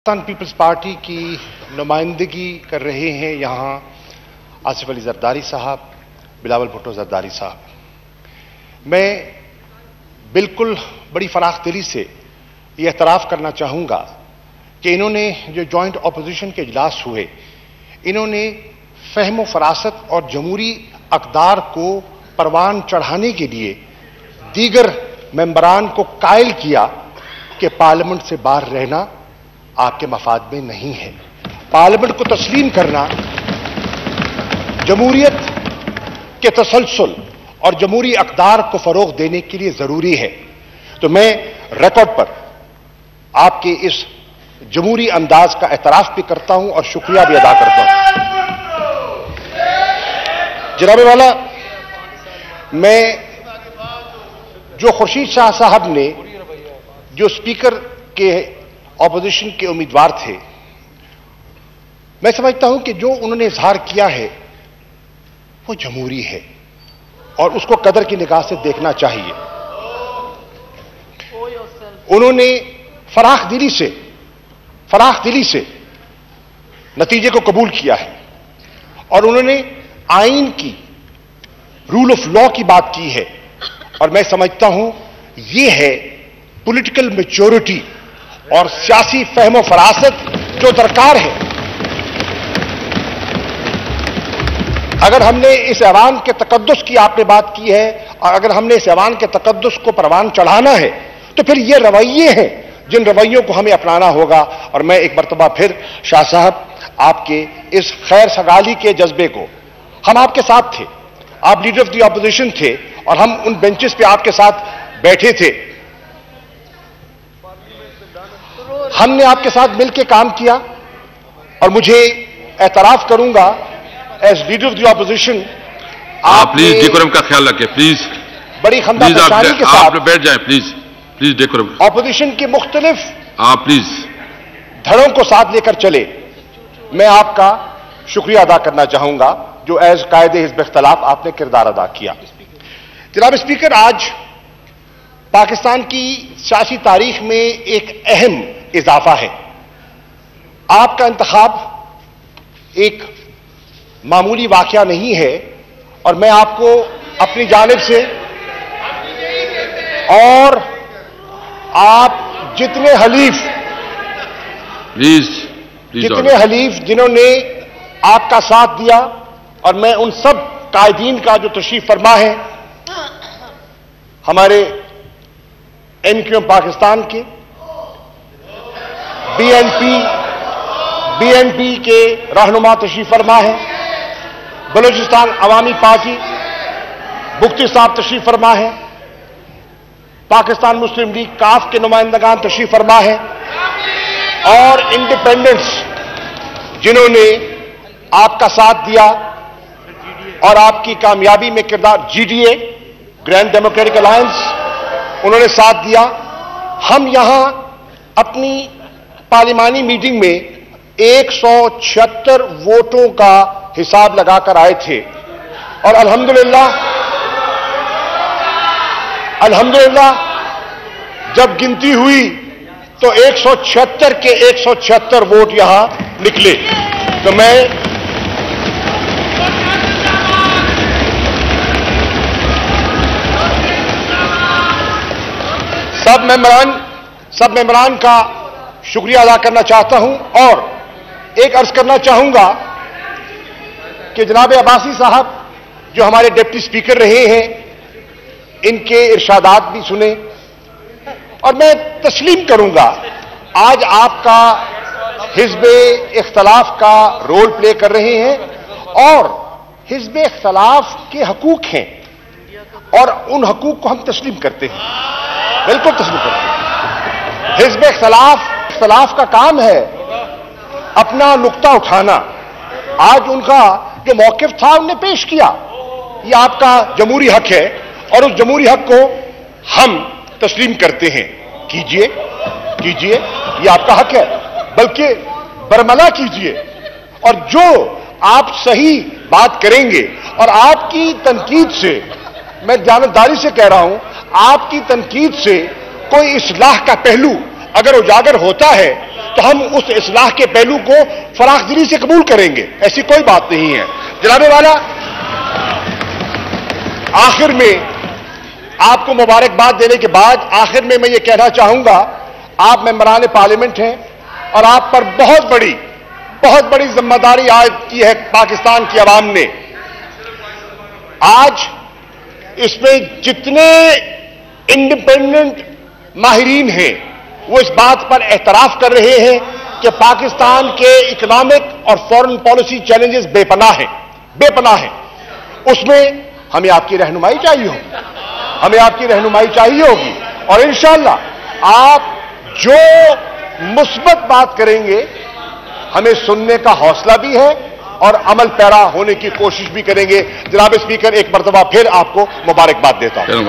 Pakistan peoples party की नुमाइंदगी कर रहे हैं यहाँ आसिफ अली जरदारी साहब, बिलावल भुट्टो जरदारी साहब। मैं बिल्कुल बड़ी फराख दिली से ये एतराफ़ करना चाहूँगा कि इन्होंने जो जॉइंट अपोजिशन के इजलास हुए, इन्होंने फ़हम व फरासत और जमहूरी अक़दार को परवान चढ़ाने के लिए दीगर मेंबरान को कायल किया कि पार्लियामेंट से बाहर रहना आपके मफाद में नहीं है। पार्लियामेंट को तस्लीम करना जमहूरियत के तसलसल और जमहूरी अक़दार को फ़रोग़ देने के लिए ज़रूरी है। तो मैं रिकॉर्ड पर आपके इस जमहूरी अंदाज का एतराफ़ भी करता हूं और शुक्रिया भी अदा करता हूं। जनाब वाला, मैं जो खुर्शीद शाह साहब ने जो स्पीकर के ऑपोजिशन के उम्मीदवार थे, मैं समझता हूं कि जो उन्होंने इजहार किया है वो जमहूरी है और उसको कदर की निगाह से देखना चाहिए। उन्होंने फराख दिली से नतीजे को कबूल किया है और उन्होंने आइन की, रूल ऑफ लॉ की बात की है और मैं समझता हूं यह है पॉलिटिकल मैच्योरिटी और सियासी फहम फरासत जो दरकार है। अगर हमने इस ऐवान के तकद्दुस की आपने बात की है और अगर हमने इस ऐवान के तकद्दुस को परवान चढ़ाना है तो फिर ये रवैये हैं जिन रवैयों को हमें अपनाना होगा। और मैं एक मरतबा फिर शाह साहब आपके इस खैर सगाली के जज्बे को, हम आपके साथ थे, आप लीडर ऑफ द ऑपोजिशन थे और हम उन बेंचेस पे आपके साथ बैठे थे, हमने आपके साथ मिलकर काम किया और मुझे एतराफ करूंगा as leader of the opposition, आप प्लीज डेकोरम का ख्याल रखें प्लीज। बड़ी खमदाशानी के साथ आप बैठ जाएं प्लीज डेकोरम। ऑपोजिशन के मुख्तलिफ आप प्लीज धड़ों को साथ लेकर चले। मैं आपका शुक्रिया अदा करना चाहूंगा जो एज कायदे हिज़्ब इख्तिलाफ आपने किरदार अदा किया। जनाब स्पीकर, आज पाकिस्तान की सियासी तारीख में एक अहम इजाफा है। आपका इंतखाब एक मामूली वाकया नहीं है और मैं आपको अपनी जानिब से और आप जितने हलीफ जिन्होंने आपका साथ दिया और मैं उन सब कायदीन का जो तशरीफ फरमा है, हमारे एमक्यूएम पाकिस्तान के, बीएनपी के रहनुमा तशरीफ फरमा है, बलूचिस्तान अवामी पार्टी बुख्ती साहब तशरीफ फरमा है, पाकिस्तान मुस्लिम लीग काफ के नुमाइंदगान तशरीफ फरमा है और इंडिपेंडेंट्स जिन्होंने आपका साथ दिया और आपकी कामयाबी में किरदार, जीडीए ग्रैंड डेमोक्रेटिक अलायंस, उन्होंने साथ दिया। हम यहां अपनी पार्लिमानी मीटिंग में 176 वोटों का हिसाब लगाकर आए थे और अल्हम्दुलिल्लाह जब गिनती हुई तो 176 के 176 वोट यहां निकले। तो मैं सब मेंबरान का शुक्रिया अदा करना चाहता हूं और एक अर्ज करना चाहूंगा कि जनाब अब्बासी साहब जो हमारे डिप्टी स्पीकर रहे हैं, इनके इरशादात भी सुने और मैं तस्लीम करूंगा आज आपका हिज़्ब इख्तिलाफ का रोल प्ले कर रहे हैं और हिज़्ब इख्तिलाफ के हकूक हैं और उन हकूक को हम तस्लीम करते हैं, बिल्कुल तस्लीम करते हैं। हिज़्ब इख्तिलाफ का काम है अपना नुक्ता उठाना। आज उनका जो मौक़िफ़ था उन्होंने पेश किया, यह आपका जमहूरी हक है और उस जमहूरी हक को हम तस्लीम करते हैं। कीजिए, यह आपका हक है, बल्कि बरमला कीजिए और जो आप सही बात करेंगे और आपकी तनकीद से, मैं जानबदारी से कह रहा हूं, आपकी तनकीद से कोई इस्लाह का पहलू अगर उजागर होता है तो हम उस इस्लाह के पहलू को फराखदिली से कबूल करेंगे, ऐसी कोई बात नहीं है। जनाबे वाला, आखिर में आपको मुबारकबाद देने के बाद आखिर में मैं ये कहना चाहूंगा, आप मेंबरान पार्लियामेंट हैं और आप पर बहुत बड़ी जिम्मेदारी आयद की है पाकिस्तान की आवाम ने। आज इसमें जितने इंडिपेंडेंट माहिरीन हैं वो इस बात पर एतराफ कर रहे हैं कि पाकिस्तान के इकोनॉमिक और फॉरेन पॉलिसी चैलेंजेस बेपनाह हैं। उसमें हमें आपकी रहनुमाई चाहिए होगी और इंशाअल्लाह आप जो मुस्बत बात करेंगे हमें सुनने का हौसला भी है और अमल पैरा होने की कोशिश भी करेंगे। जनाब स्पीकर, एक मर्तबा फिर आपको मुबारकबाद देता हूं।